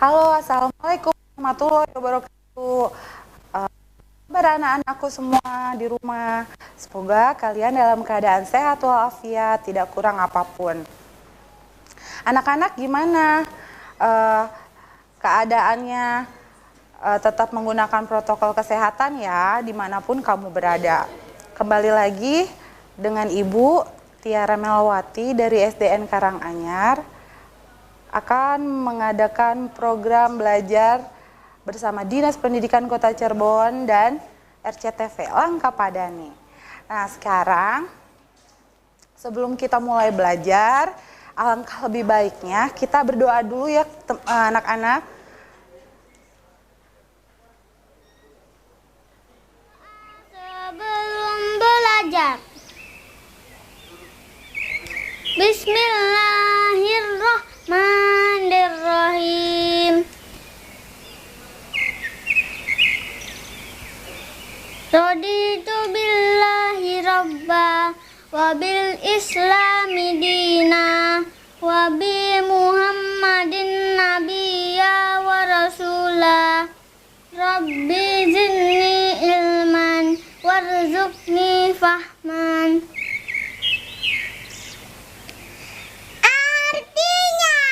Halo, Assalamualaikum warahmatullahi wabarakatuh. Kabar anak-anakku semua di rumah. Semoga kalian dalam keadaan sehat walafiat, tidak kurang apapun. Anak-anak gimana? Keadaannya tetap menggunakan protokol kesehatan ya, dimanapun kamu berada. Kembali lagi dengan Ibu Tiara Melawati dari SDN Karanganyar akan mengadakan program belajar bersama Dinas Pendidikan Kota Cirebon dan RCTV Langka Padani. Nah, sekarang sebelum kita mulai belajar, alangkah lebih baiknya kita berdoa dulu ya anak-anak. Sebelum belajar, Bismillahirrahmanirrahim. Raditu billahi rabba wa bil islami dina wa bi muhammadin nabiyya wa rasulah. Rabbi zidni ilman warzuqni fahman. Artinya,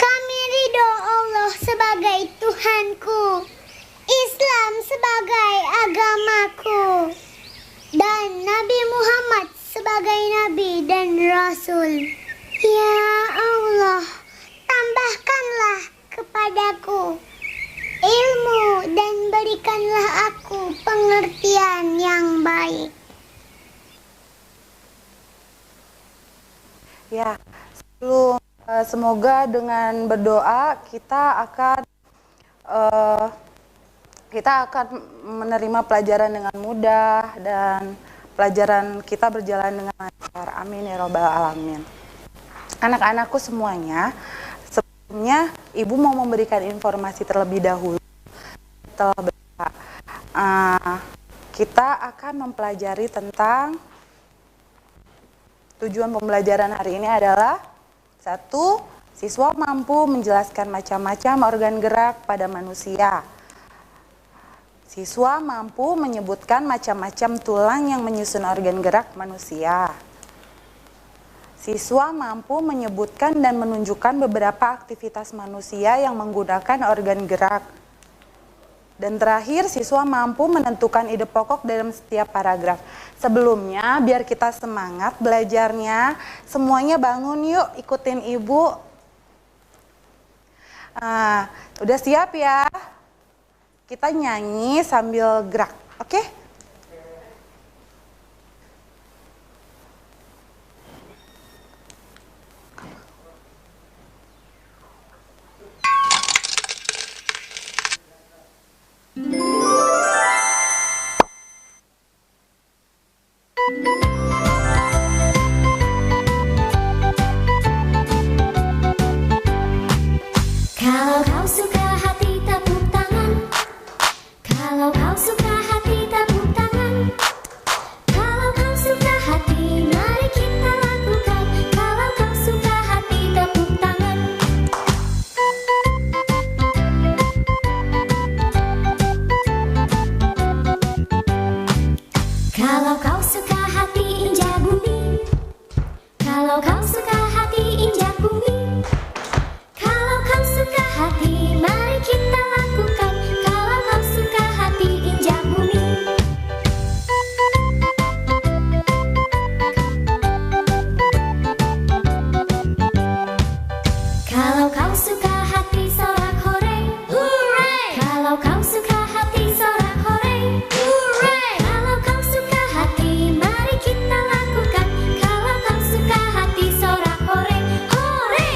kami ridho Allah sebagai Tuhanku, Islam sebagai agamaku, dan Nabi Muhammad sebagai Nabi dan Rasul. Ya Allah, tambahkanlah kepadaku ilmu dan berikanlah aku pengertian yang baik. Ya, sebelum semoga dengan berdoa kita akan menerima pelajaran dengan mudah dan pelajaran kita berjalan dengan lancar. Amin ya robbal alamin. Anak-anakku semuanya, sebelumnya Ibu mau memberikan informasi terlebih dahulu. Setelah berdoa, kita akan mempelajari tentang tujuan pembelajaran hari ini adalah 1. Siswa mampu menjelaskan macam-macam organ gerak pada manusia. Siswa mampu menyebutkan macam-macam tulang yang menyusun organ gerak manusia. Siswa mampu menyebutkan dan menunjukkan beberapa aktivitas manusia yang menggunakan organ gerak. Dan terakhir, siswa mampu menentukan ide pokok dalam setiap paragraf. Sebelumnya, biar kita semangat belajarnya, semuanya bangun yuk, ikutin Ibu. Udah siap ya? Kita nyanyi sambil gerak, oke? Kalau kau suka hati tepuk tangan. Kalau kau suka hati tepuk tangan. Kalau kau suka hati mari kita lakukan. Kalau kau suka hati tepuk tangan. Kalau kau suka hati injak bumi. Kalau kau suka hati injak bumi. Kalau kau suka hati, mari kita lakukan. Kalau kau suka hati, injak bumi. Kalau kau suka hati, sorak hore. Hooray! Kalau kau suka hati, sorak hore. Hooray! Kalau kau suka hati, mari kita lakukan. Kalau kau suka hati, sorak hore. Hore!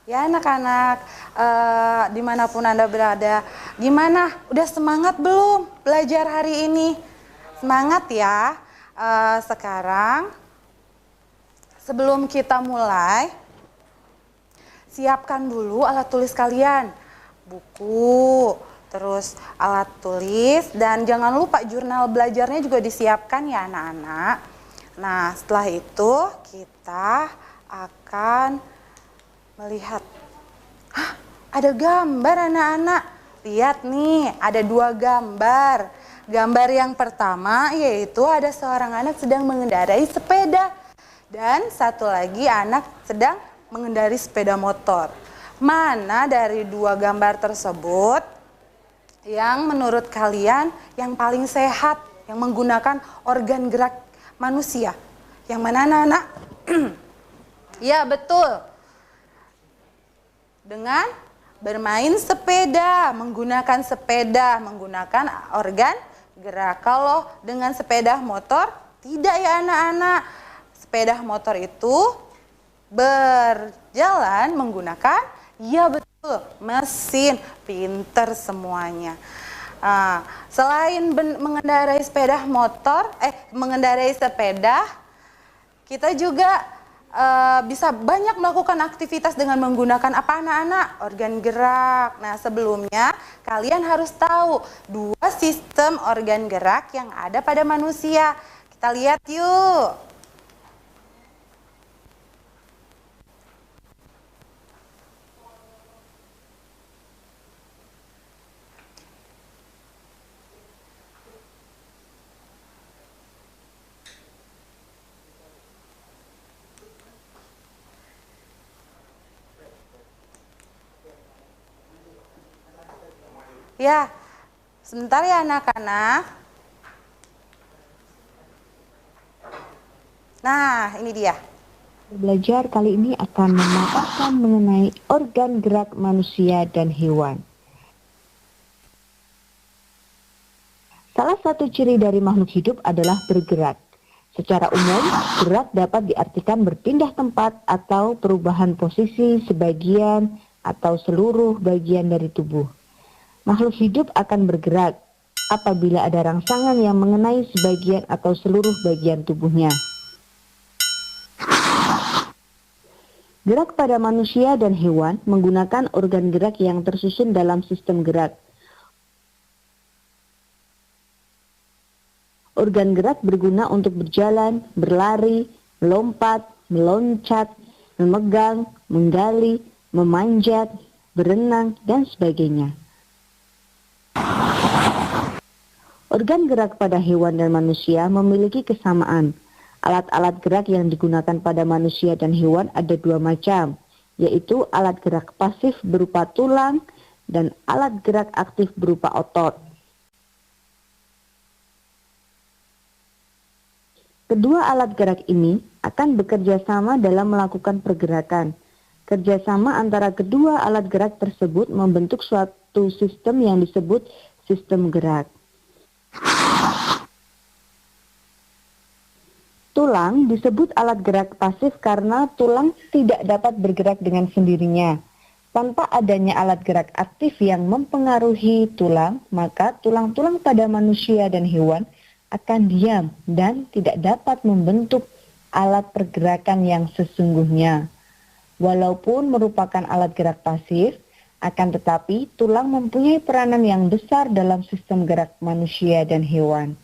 Ya anak-anak, dimanapun Anda berada, gimana? Udah semangat belum belajar hari ini? Semangat ya. Sekarang, sebelum kita mulai, siapkan dulu alat tulis kalian. Buku, terus alat tulis, dan jangan lupa jurnal belajarnya juga disiapkan ya anak-anak. Nah, setelah itu kita akan melihat, ada gambar anak-anak. Lihat nih, ada 2 gambar. Gambar yang pertama yaitu ada seorang anak sedang mengendarai sepeda. Dan satu lagi anak sedang mengendarai sepeda motor. Mana dari 2 gambar tersebut yang menurut kalian yang paling sehat, yang menggunakan organ gerak manusia? Yang mana anak-anak? Ya betul. Dengan bermain sepeda, menggunakan organ gerak. Kalau dengan sepeda motor, tidak ya anak-anak. Sepeda motor itu berjalan menggunakan, ya betul, mesin. Pinter semuanya. Selain mengendarai sepeda, kita juga bisa banyak melakukan aktivitas dengan menggunakan apa anak-anak? Organ gerak. Nah, sebelumnya kalian harus tahu 2 sistem organ gerak yang ada pada manusia. Kita lihat yuk. Ya, sebentar ya anak-anak. Nah, ini dia. Belajar kali ini akan memaparkan mengenai organ gerak manusia dan hewan. Salah satu ciri dari makhluk hidup adalah bergerak. Secara umum, gerak dapat diartikan berpindah tempat atau perubahan posisi sebagian atau seluruh bagian dari tubuh. Makhluk hidup akan bergerak apabila ada rangsangan yang mengenai sebagian atau seluruh bagian tubuhnya. Gerak pada manusia dan hewan menggunakan organ gerak yang tersusun dalam sistem gerak. Organ gerak berguna untuk berjalan, berlari, melompat, meloncat, memegang, menggali, memanjat, berenang, dan sebagainya. Organ gerak pada hewan dan manusia memiliki kesamaan. Alat-alat gerak yang digunakan pada manusia dan hewan ada 2 macam, yaitu alat gerak pasif berupa tulang dan alat gerak aktif berupa otot. Kedua alat gerak ini akan bekerja sama dalam melakukan pergerakan. Kerjasama antara kedua alat gerak tersebut membentuk suatu sistem yang disebut sistem gerak. Tulang disebut alat gerak pasif karena tulang tidak dapat bergerak dengan sendirinya. Tanpa adanya alat gerak aktif yang mempengaruhi tulang, maka tulang-tulang pada manusia dan hewan akan diam dan tidak dapat membentuk alat pergerakan yang sesungguhnya. Walaupun merupakan alat gerak pasif, akan tetapi tulang mempunyai peranan yang besar dalam sistem gerak manusia dan hewan.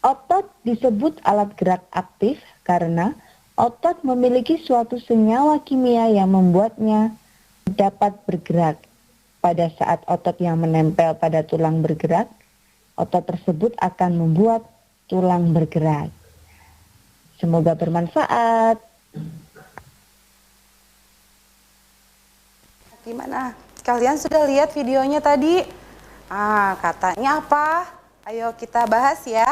Otot disebut alat gerak aktif karena otot memiliki suatu senyawa kimia yang membuatnya dapat bergerak. Pada saat otot yang menempel pada tulang bergerak, otot tersebut akan membuat tulang bergerak. Semoga bermanfaat. Gimana? Kalian sudah lihat videonya tadi? Katanya apa? Ayo kita bahas ya.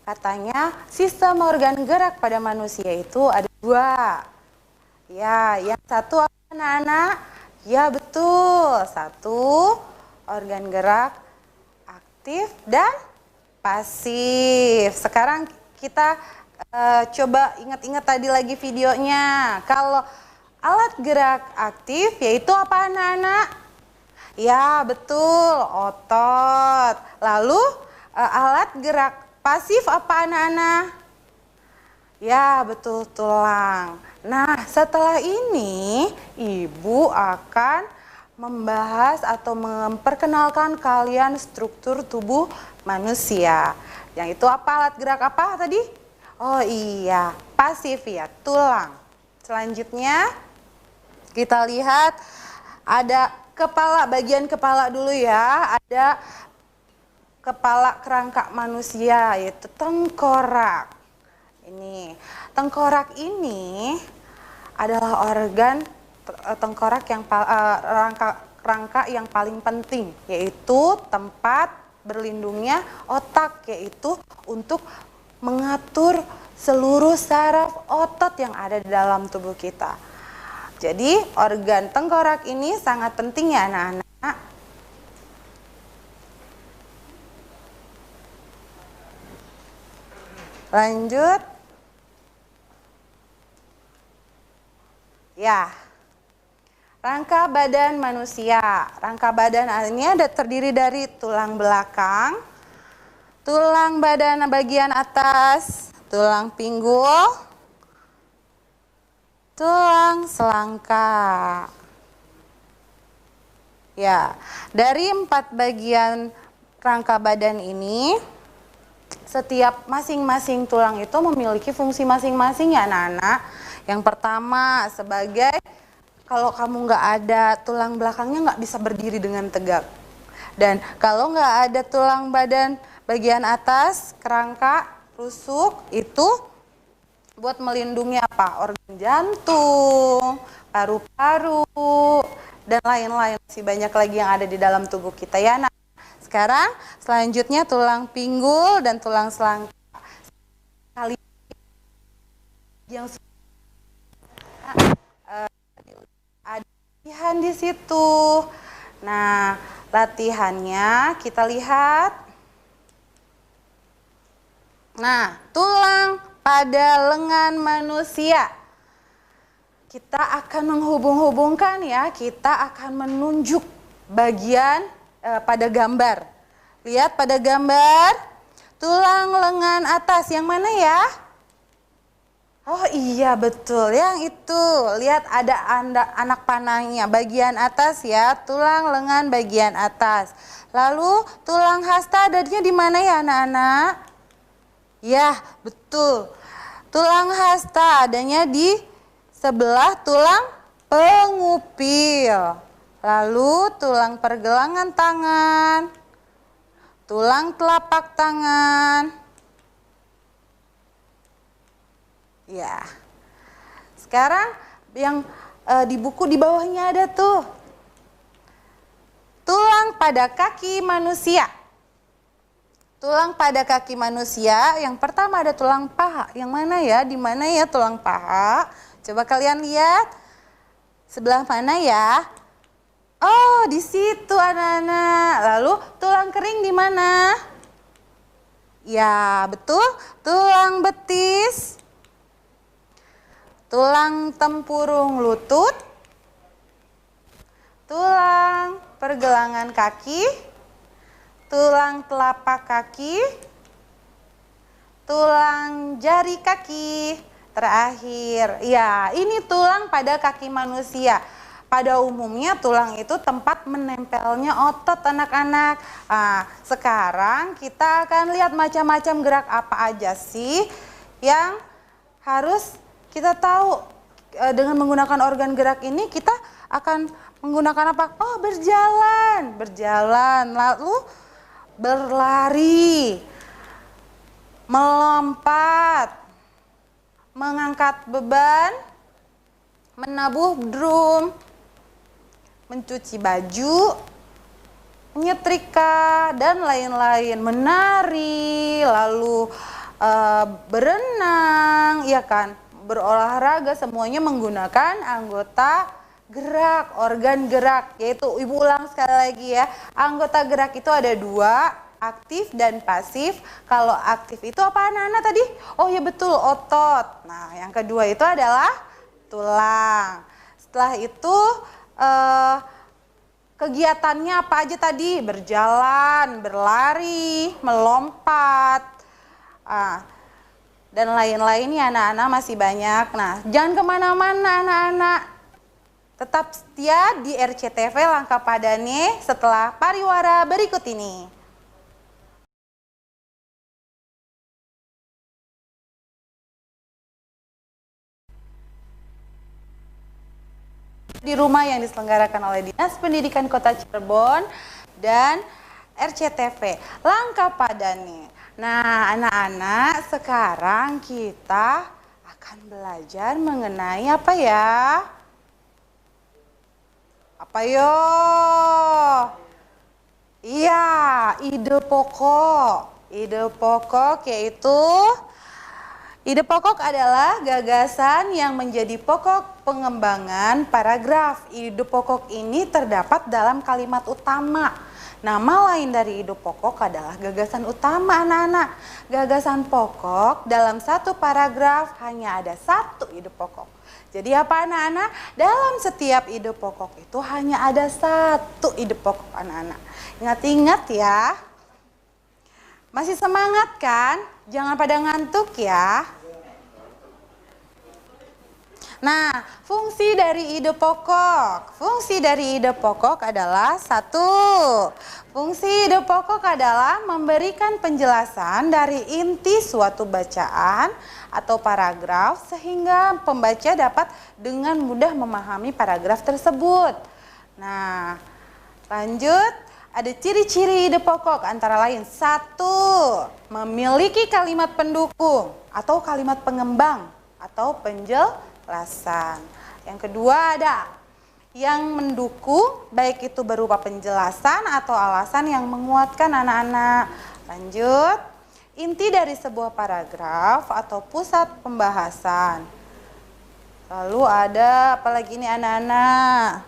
Katanya sistem organ gerak pada manusia itu ada 2. Ya, yang satu apa anak-anak? Ya betul, 1 organ gerak aktif dan pasif. Sekarang kita coba ingat-ingat tadi lagi videonya. Kalau alat gerak aktif yaitu apa anak-anak? Ya betul, otot. Lalu alat gerak pasif apa anak-anak? Ya betul, tulang. Nah setelah ini Ibu akan membahas atau memperkenalkan kalian struktur tubuh manusia. Yang itu apa, alat gerak apa tadi? Oh iya, pasif ya, tulang. Selanjutnya kita lihat ada kepala, bagian kepala dulu ya. Ada kepala kerangka manusia yaitu tengkorak. Ini, tengkorak ini adalah organ tengkorak yang rangka yang paling penting, yaitu tempat berlindungnya otak, yaitu untuk mengatur seluruh saraf otot yang ada di dalam tubuh kita. Jadi organ tengkorak ini sangat penting ya anak-anak. Lanjut. Ya. Rangka badan manusia. Rangka badan ini terdiri dari tulang belakang, tulang badan bagian atas, tulang pinggul, tulang selangka. Ya, dari 4 bagian rangka badan ini, setiap masing-masing tulang itu memiliki fungsi masing-masing ya anak-anak. Yang pertama, sebagai kalau kamu nggak ada tulang belakangnya nggak bisa berdiri dengan tegak. Dan kalau nggak ada tulang badan bagian atas, kerangka, rusuk, itu buat melindungi apa? Organ jantung, paru-paru, dan lain-lain. Masih banyak lagi yang ada di dalam tubuh kita ya. Nah, sekarang selanjutnya tulang pinggul dan tulang selangka. Kali yang ada latihan di situ. Nah, latihannya kita lihat. Nah, tulang pada lengan manusia. Kita akan menghubung-hubungkan ya, kita akan menunjuk bagian pada gambar. Lihat pada gambar, tulang lengan atas yang mana ya? Oh iya betul, yang itu. Lihat ada anak panahnya, bagian atas ya, tulang lengan bagian atas. Lalu tulang hasta adanya di mana ya anak-anak? Ya betul, tulang hasta adanya di sebelah tulang pengupil. Lalu tulang pergelangan tangan, tulang telapak tangan. Ya, sekarang yang di buku di bawahnya ada tuh tulang pada kaki manusia. Tulang pada kaki manusia, yang pertama ada tulang paha. Yang mana ya? Di mana ya tulang paha? Coba kalian lihat. Sebelah mana ya? Oh, di situ anak-anak. Lalu tulang kering di mana? Ya, betul. Tulang betis. Tulang tempurung lutut, tulang pergelangan kaki, tulang telapak kaki, tulang jari kaki, terakhir. Ya, ini tulang pada kaki manusia. Pada umumnya tulang itu tempat menempelnya otot anak-anak. Nah, sekarang kita akan lihat macam-macam gerak apa aja sih yang harus kita tahu. Dengan menggunakan organ gerak ini kita akan menggunakan apa? Oh, berjalan, lalu berlari, melompat, mengangkat beban, menabuh drum, mencuci baju, menyetrika, dan lain-lain, menari, lalu berenang, ya kan? Berolahraga, semuanya menggunakan anggota gerak, organ gerak, yaitu ibu ulang sekali lagi ya, anggota gerak itu ada 2, aktif dan pasif. Kalau aktif itu apa anak-anak tadi? Oh ya betul, otot. Nah yang kedua itu adalah tulang. Setelah itu kegiatannya apa aja tadi? Berjalan, berlari, melompat, dan lain-lain ya anak-anak, masih banyak. Nah, jangan kemana-mana anak-anak. Tetap setia di RCTV Langkah Padane setelah pariwara berikut ini. Di rumah yang diselenggarakan oleh Dinas Pendidikan Kota Cirebon dan RCTV Langkah Padane. Nah, anak-anak, sekarang kita akan belajar mengenai apa ya? Apa yo? Iya, ide pokok. Ide pokok yaitu ide pokok adalah gagasan yang menjadi pokok pengembangan paragraf. Ide pokok ini terdapat dalam kalimat utama. Nama lain dari ide pokok adalah gagasan utama, anak-anak. Gagasan pokok dalam satu paragraf hanya ada satu ide pokok. Jadi apa, anak-anak? Dalam setiap ide pokok itu hanya ada satu ide pokok, anak-anak. Ingat-ingat ya. Masih semangat kan? Jangan pada ngantuk ya. Nah, fungsi dari ide pokok. Fungsi dari ide pokok adalah satu. Fungsi ide pokok adalah memberikan penjelasan dari inti suatu bacaan atau paragraf sehingga pembaca dapat dengan mudah memahami paragraf tersebut. Nah, lanjut. Ada ciri-ciri ide pokok antara lain. Satu, memiliki kalimat pendukung atau kalimat pengembang atau penjelasan. Yang kedua ada yang mendukung, baik itu berupa penjelasan atau alasan yang menguatkan, anak-anak. Lanjut, inti dari sebuah paragraf atau pusat pembahasan. Lalu ada apa lagi nih, anak-anak?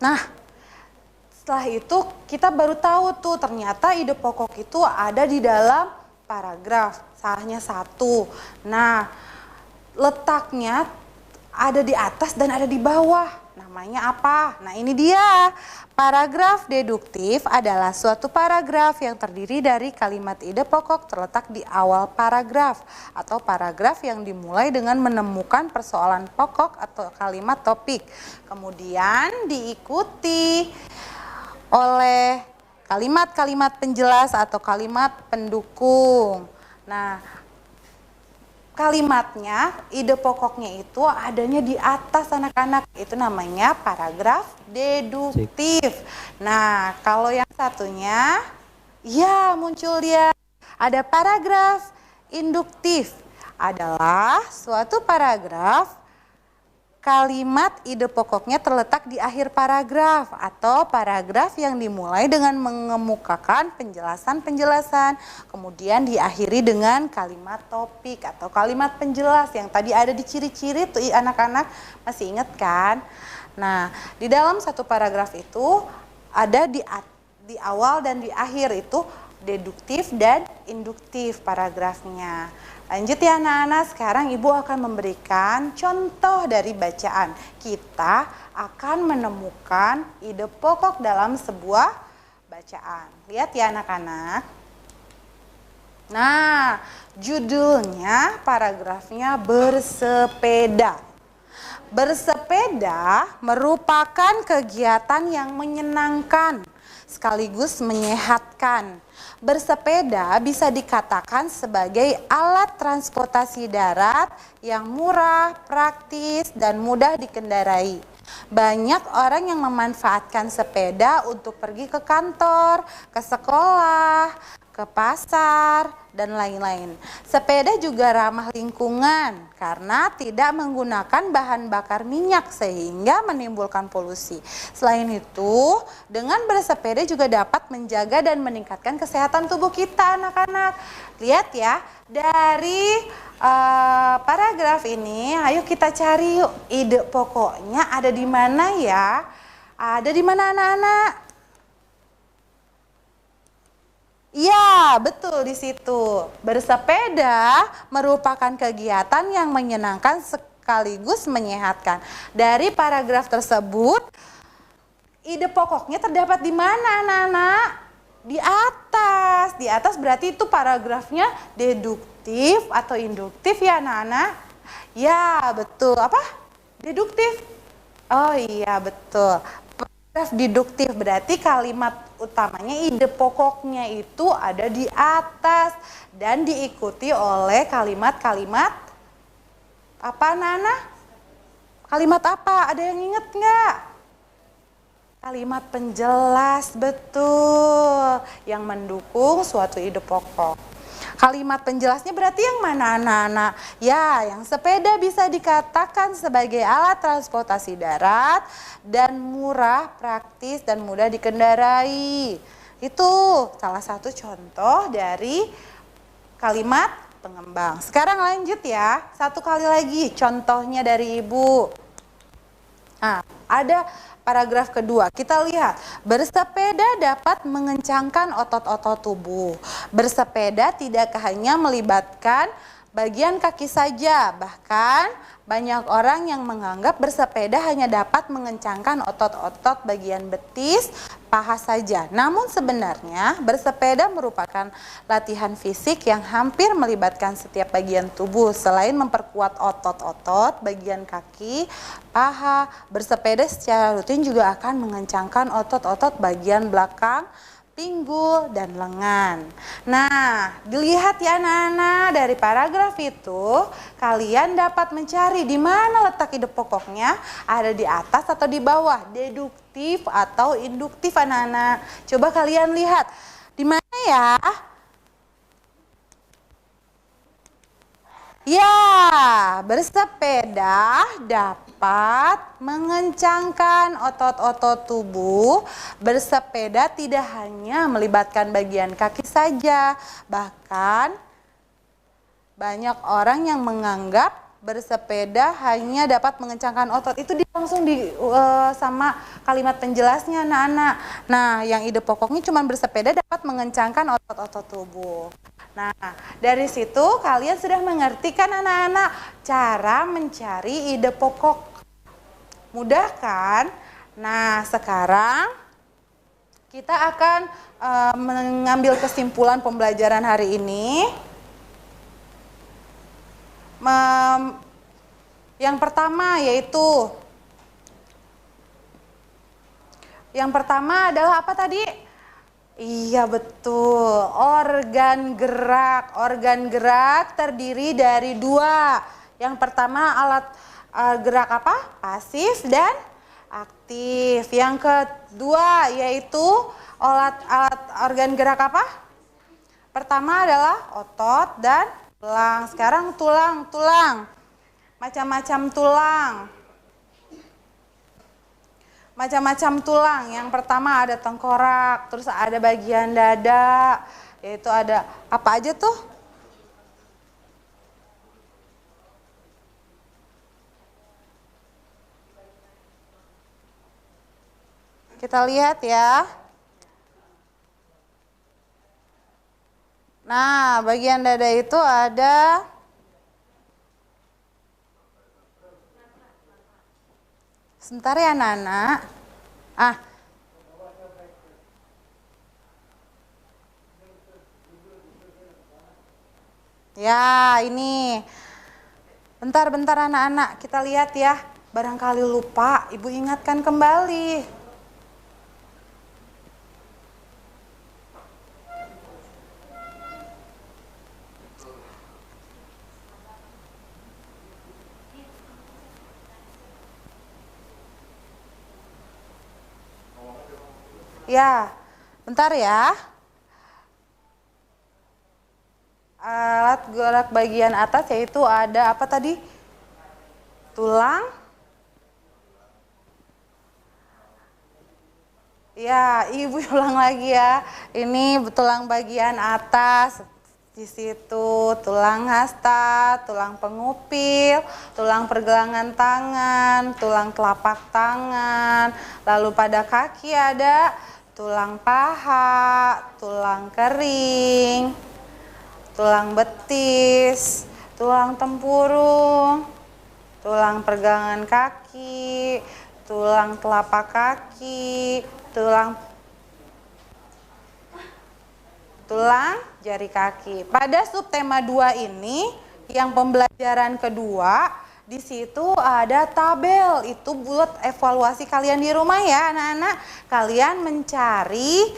Nah, setelah itu kita baru tahu tuh ternyata ide pokok itu ada di dalam paragraf, hanya satu. Nah, letaknya ada di atas dan ada di bawah. Namanya apa? Nah, ini dia. Paragraf deduktif adalah suatu paragraf yang terdiri dari kalimat ide pokok terletak di awal paragraf atau paragraf yang dimulai dengan menemukan persoalan pokok atau kalimat topik. Kemudian diikuti oleh kalimat-kalimat penjelas atau kalimat pendukung. Nah, kalimatnya, ide pokoknya itu adanya di atas, anak-anak. Itu namanya paragraf deduktif. Nah, kalau yang satunya, ya muncul dia. Ada paragraf induktif. Adalah suatu paragraf kalimat ide pokoknya terletak di akhir paragraf atau paragraf yang dimulai dengan mengemukakan penjelasan-penjelasan, kemudian diakhiri dengan kalimat topik atau kalimat penjelas yang tadi ada di ciri-ciri tuh, anak-anak masih ingat kan? Nah, di dalam satu paragraf itu ada di awal dan di akhir itu deduktif dan induktif paragrafnya. Lanjut ya, anak-anak, sekarang Ibu akan memberikan contoh dari bacaan. Kita akan menemukan ide pokok dalam sebuah bacaan. Lihat ya, anak-anak. Nah, judulnya paragrafnya bersepeda. Bersepeda merupakan kegiatan yang menyenangkan sekaligus menyehatkan. Bersepeda bisa dikatakan sebagai alat transportasi darat yang murah, praktis, dan mudah dikendarai. Banyak orang yang memanfaatkan sepeda untuk pergi ke kantor, ke sekolah, ke pasar, dan lain-lain. Sepeda juga ramah lingkungan karena tidak menggunakan bahan bakar minyak sehingga menimbulkan polusi. Selain itu, dengan bersepeda juga dapat menjaga dan meningkatkan kesehatan tubuh kita, anak-anak. Lihat ya, dari paragraf ini, ayo kita cari yuk ide pokoknya ada di mana ya? Ada di mana, anak-anak? Ya, betul di situ. Bersepeda merupakan kegiatan yang menyenangkan sekaligus menyehatkan. Dari paragraf tersebut, ide pokoknya terdapat di mana, anak-anak? Di atas. Di atas berarti itu paragrafnya deduktif atau induktif ya, anak-anak? Ya, betul. Apa? Deduktif. Oh iya betul. Paragraf deduktif berarti kalimat utamanya, ide pokoknya itu ada di atas dan diikuti oleh kalimat-kalimat apa, Nana? Kalimat apa? Ada yang inget nggak? Kalimat penjelas, betul, yang mendukung suatu ide pokok. Kalimat penjelasnya berarti yang mana, anak-anak? Ya, yang sepeda bisa dikatakan sebagai alat transportasi darat dan murah, praktis, dan mudah dikendarai. Itu salah satu contoh dari kalimat pengembang. Sekarang lanjut ya, satu kali lagi contohnya dari Ibu. Nah, ada paragraf kedua, kita lihat, bersepeda dapat mengencangkan otot-otot tubuh. Bersepeda tidak hanya melibatkan bagian kaki saja, bahkan banyak orang yang menganggap bersepeda hanya dapat mengencangkan otot-otot bagian betis, paha saja. Namun sebenarnya bersepeda merupakan latihan fisik yang hampir melibatkan setiap bagian tubuh. Selain memperkuat otot-otot bagian kaki, paha, bersepeda secara rutin juga akan mengencangkan otot-otot bagian belakang, pinggul, dan lengan. Nah, dilihat ya anak-anak, dari paragraf itu kalian dapat mencari di mana letak ide pokoknya, ada di atas atau di bawah, deduktif atau induktif anak-anak. Coba kalian lihat, di mana ya? Ya, bersepeda dapat mengencangkan otot-otot tubuh. Bersepeda tidak hanya melibatkan bagian kaki saja, bahkan banyak orang yang menganggap bersepeda hanya dapat mengencangkan otot. Itu langsung sama kalimat penjelasnya anak-anak. Nah, yang ide pokoknya cuma bersepeda dapat mengencangkan otot-otot tubuh. Nah, dari situ kalian sudah mengerti kan anak-anak cara mencari ide pokok. Mudah kan? Nah, sekarang kita akan mengambil kesimpulan pembelajaran hari ini. Yang pertama adalah apa tadi? Iya betul, organ gerak. Organ gerak terdiri dari dua. Yang pertama alat gerak apa? Pasif dan aktif. Yang kedua yaitu alat organ gerak apa? Pertama adalah otot dan tulang. Sekarang tulang. Macam-macam tulang. Macam-macam tulang. Yang pertama ada tengkorak, terus ada bagian dada, yaitu ada apa aja tuh? Kita lihat ya. Nah, bagian dada itu ada sebentar ya Nana. Ya, ini. Bentar anak-anak, kita lihat ya. Barangkali lupa, Ibu ingatkan kembali. Ya, bentar ya. Alat gerak bagian atas yaitu ada apa tadi? Tulang. Ya, Ibu ulang lagi ya. Ini tulang bagian atas. Di situ tulang hasta, tulang pengupil, tulang pergelangan tangan, tulang telapak tangan. Lalu pada kaki ada tulang paha, tulang kering, tulang betis, tulang tempurung, tulang pergelangan kaki, tulang telapak kaki, tulang jari kaki. Pada subtema 2 ini, yang pembelajaran kedua, di situ ada tabel. Itu buat evaluasi kalian di rumah ya anak-anak. Kalian mencari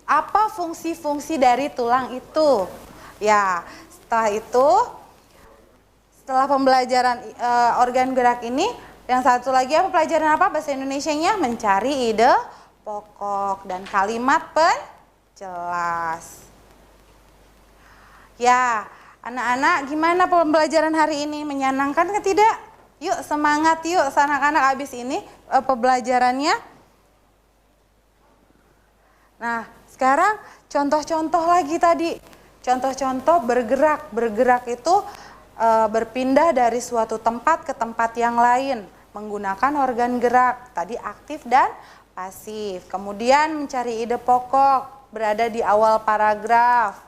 apa fungsi-fungsi dari tulang itu. Ya, setelah itu, setelah pembelajaran organ gerak ini, yang satu lagi apa pelajaran apa bahasa Indonesianya? Mencari ide pokok dan kalimat penjelas. Ya, anak-anak gimana pembelajaran hari ini? Menyenangkan ke tidak? Yuk semangat yuk anak-anak abis ini pembelajarannya. Nah, sekarang contoh-contoh lagi tadi. Contoh-contoh bergerak. Bergerak itu berpindah dari suatu tempat ke tempat yang lain. Menggunakan organ gerak. Tadi aktif dan pasif. Kemudian mencari ide pokok. Berada di awal paragraf.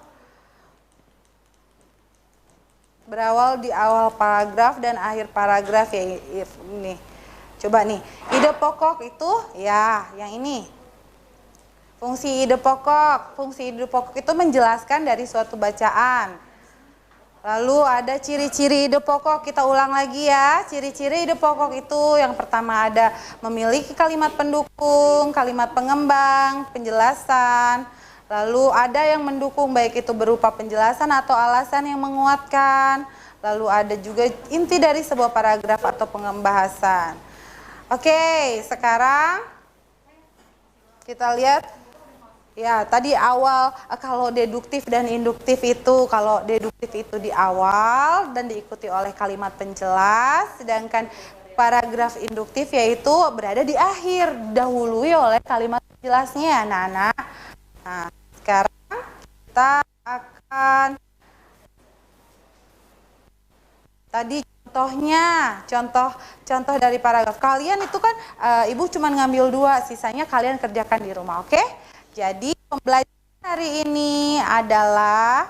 Berawal di awal paragraf dan akhir paragraf ya ini. Coba nih, ide pokok itu ya yang ini. Fungsi ide pokok itu menjelaskan dari suatu bacaan. Lalu ada ciri-ciri ide pokok, kita ulang lagi ya. Ciri-ciri ide pokok itu yang pertama ada memiliki kalimat pendukung, kalimat pengembang, penjelasan. Lalu ada yang mendukung baik itu berupa penjelasan atau alasan yang menguatkan. Lalu ada juga inti dari sebuah paragraf atau pengembahasan. Oke, sekarang kita lihat. Ya, tadi awal kalau deduktif dan induktif itu, kalau deduktif itu di awal dan diikuti oleh kalimat penjelas, sedangkan paragraf induktif yaitu berada di akhir, didahului oleh kalimat penjelasnya, anak-anak. Nah, sekarang kita akan tadi contoh dari paragraf. Kalian itu kan Ibu cuma ngambil 2, sisanya kalian kerjakan di rumah, oke? Jadi pembelajaran hari ini adalah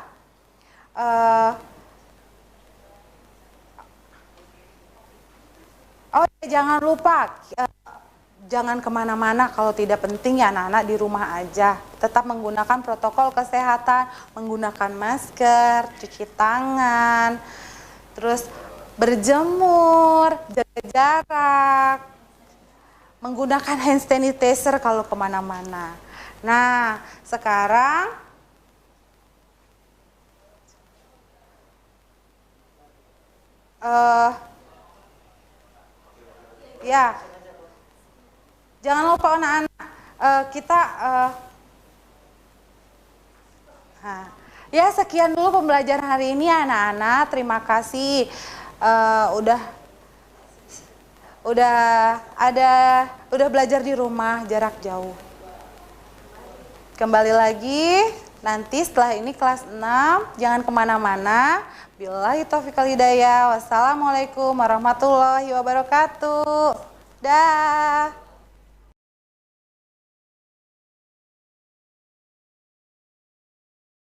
jangan lupa jangan kemana-mana kalau tidak penting ya anak-anak di rumah aja. Tetap menggunakan protokol kesehatan, menggunakan masker, cuci tangan, terus berjemur, jaga jarak, menggunakan hand sanitizer kalau kemana-mana. Nah, sekarang ya, jangan lupa anak-anak kita ya sekian dulu pembelajaran hari ini anak-anak. Terima kasih udah belajar di rumah jarak jauh. Kembali lagi nanti setelah ini kelas 6, jangan kemana-mana. Billahi taufiq wal hidayah. Wassalamualaikum warahmatullahi wabarakatuh. Dah.